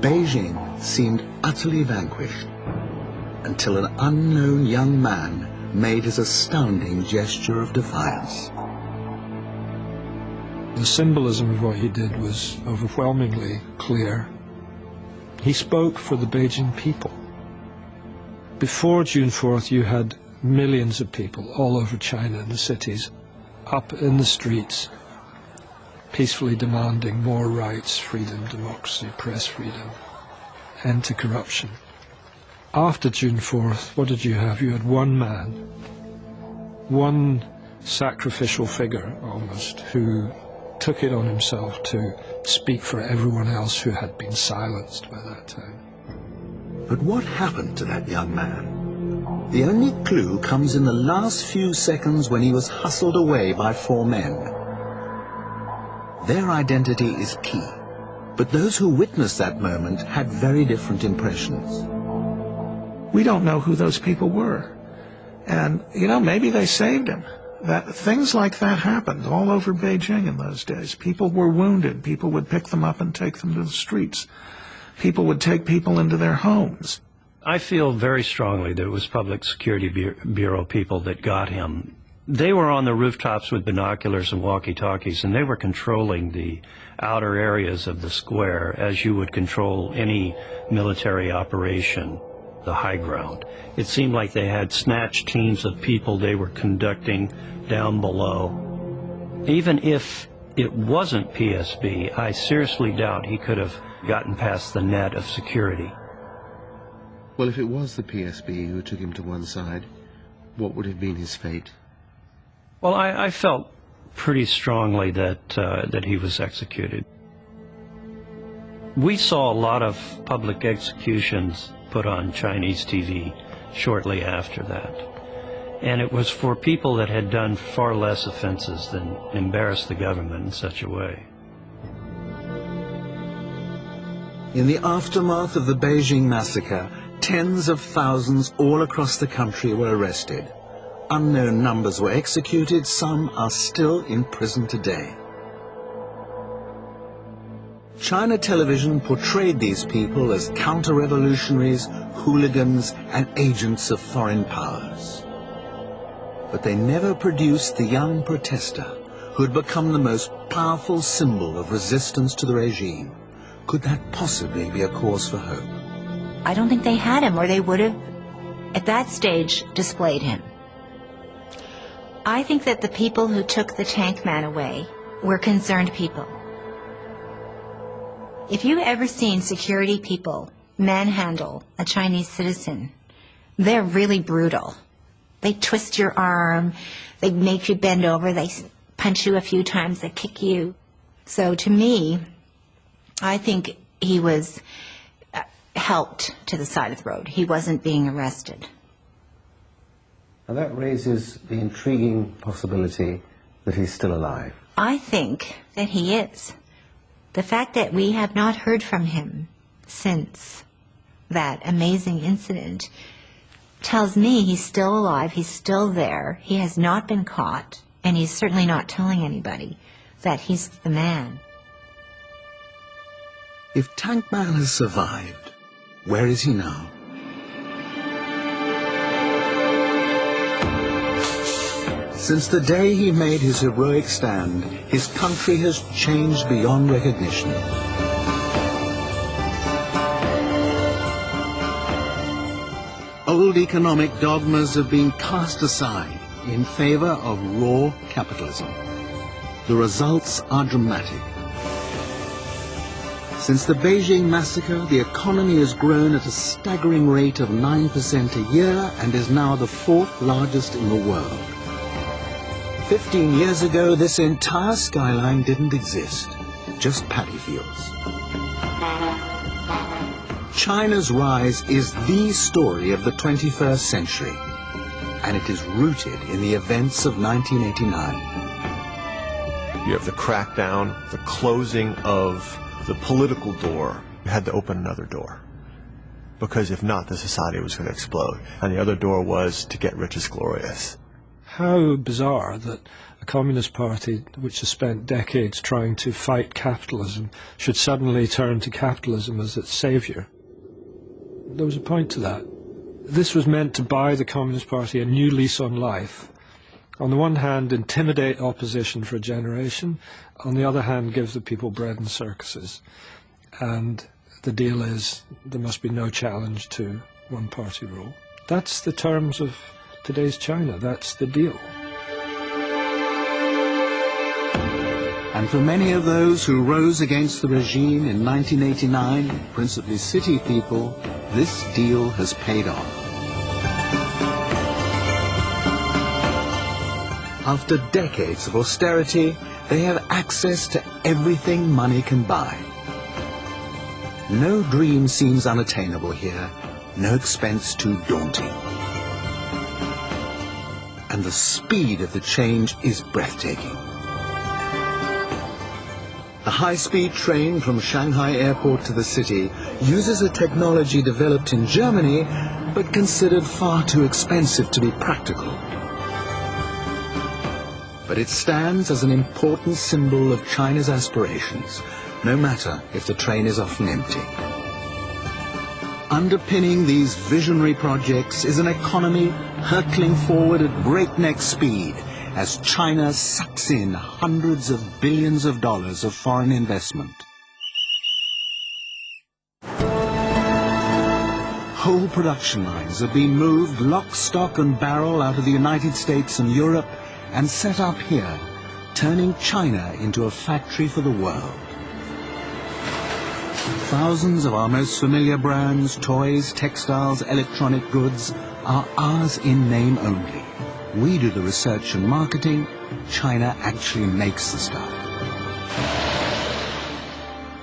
Beijing seemed utterly vanquished until an unknown young man made his astounding gesture of defiance. The symbolism of what he did was overwhelmingly clear. He spoke for the Beijing people. Before June 4th, you had millions of people all over China in the cities, up in the streets, peacefully demanding more rights, freedom, democracy, press freedom, end to corruption. After June 4th, what did you have? You had one man, one sacrificial figure almost, who took it on himself to speak for everyone else who had been silenced by that time. But what happened to that young man? The only clue comes in the last few seconds when he was hustled away by 4 men. Their identity is key, but those who witnessed that moment had very different impressions. We don't know who those people were. And, you know, maybe they saved him. Things like that happened all over Beijing in those days. People were wounded. People would pick them up and take them to the streets. People would take people into their homes. I feel very strongly that it was Public Security Bureau people that got him. They were on the rooftops with binoculars and walkie-talkies, and they were controlling the outer areas of the square as you would control any military operation, the high ground. It seemed like they had snatch teams of people they were conducting down below. Even if it wasn't PSB, I seriously doubt he could have gotten past the net of security. Well, if it was the PSB who took him to one side, what would have been his fate? Well, I felt pretty strongly that he was executed. We saw a lot of public executions put on Chinese TV shortly after that. And it was for people that had done far less offenses than embarrass the government in such a way. In the aftermath of the Beijing massacre, tens of thousands all across the country were arrested. Unknown numbers were executed, some are still in prison today. China television portrayed these people as counter-revolutionaries, hooligans, and agents of foreign powers. But they never produced the young protester who had become the most powerful symbol of resistance to the regime. Could that possibly be a cause for hope? I don't think they had him, or they would have, at that stage, displayed him. I think that the people who took the tank man away were concerned people. If you've ever seen security people manhandle a Chinese citizen, they're really brutal. They twist your arm, they make you bend over, they punch you a few times, they kick you. So to me, I think he was helped to the side of the road. He wasn't being arrested. And that raises the intriguing possibility that he's still alive. I think that he is. The fact that we have not heard from him since that amazing incident tells me he's still alive, he's still there, he has not been caught, and he's certainly not telling anybody that he's the man. If Tank Man has survived, where is he now? Since the day he made his heroic stand, his country has changed beyond recognition. Old economic dogmas have been cast aside in favor of raw capitalism. The results are dramatic. Since the Beijing massacre, the economy has grown at a staggering rate of 9% a year and is now the 4th largest in the world. 15 years ago, this entire skyline didn't exist, just paddy fields. China's rise is the story of the 21st century, and it is rooted in the events of 1989. You have the crackdown, the closing of the political door. You had to open another door, because if not, the society was going to explode. And the other door was to get rich is glorious. How bizarre that a Communist Party which has spent decades trying to fight capitalism should suddenly turn to capitalism as its savior. There was a point to that. This was meant to buy the Communist Party a new lease on life. On the one hand, intimidate opposition for a generation. On the other hand, give the people bread and circuses. And the deal is there must be no challenge to one-party rule. That's the terms of today's China. That's the deal. And for many of those who rose against the regime in 1989, principally city people, this deal has paid off. After decades of austerity, they have access to everything money can buy. No dream seems unattainable here, no expense too daunting. And the speed of the change is breathtaking. The high-speed train from Shanghai airport to the city uses a technology developed in Germany, but considered far too expensive to be practical. But it stands as an important symbol of China's aspirations, no matter if the train is often empty. Underpinning these visionary projects is an economy hurtling forward at breakneck speed as China sucks in hundreds of billions of dollars of foreign investment. Whole production lines have been moved lock, stock and barrel out of the United States and Europe and set up here, turning China into a factory for the world. Thousands of our most familiar brands, toys, textiles, electronic goods are ours in name only. We do the research and marketing, China actually makes the stuff.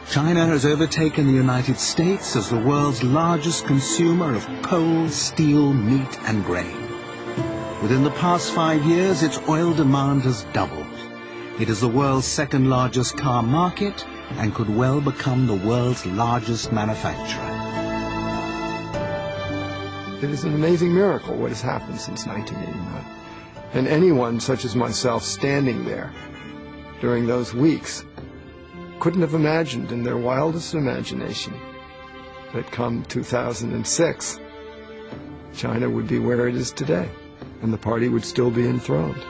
China has overtaken the United States as the world's largest consumer of coal, steel, meat and grain. Within the past 5 years, its oil demand has doubled. It is the world's second largest car market and could well become the world's largest manufacturer. It is an amazing miracle what has happened since 1989. And anyone such as myself standing there during those weeks couldn't have imagined in their wildest imagination that come 2006, China would be where it is today, and the party would still be enthroned.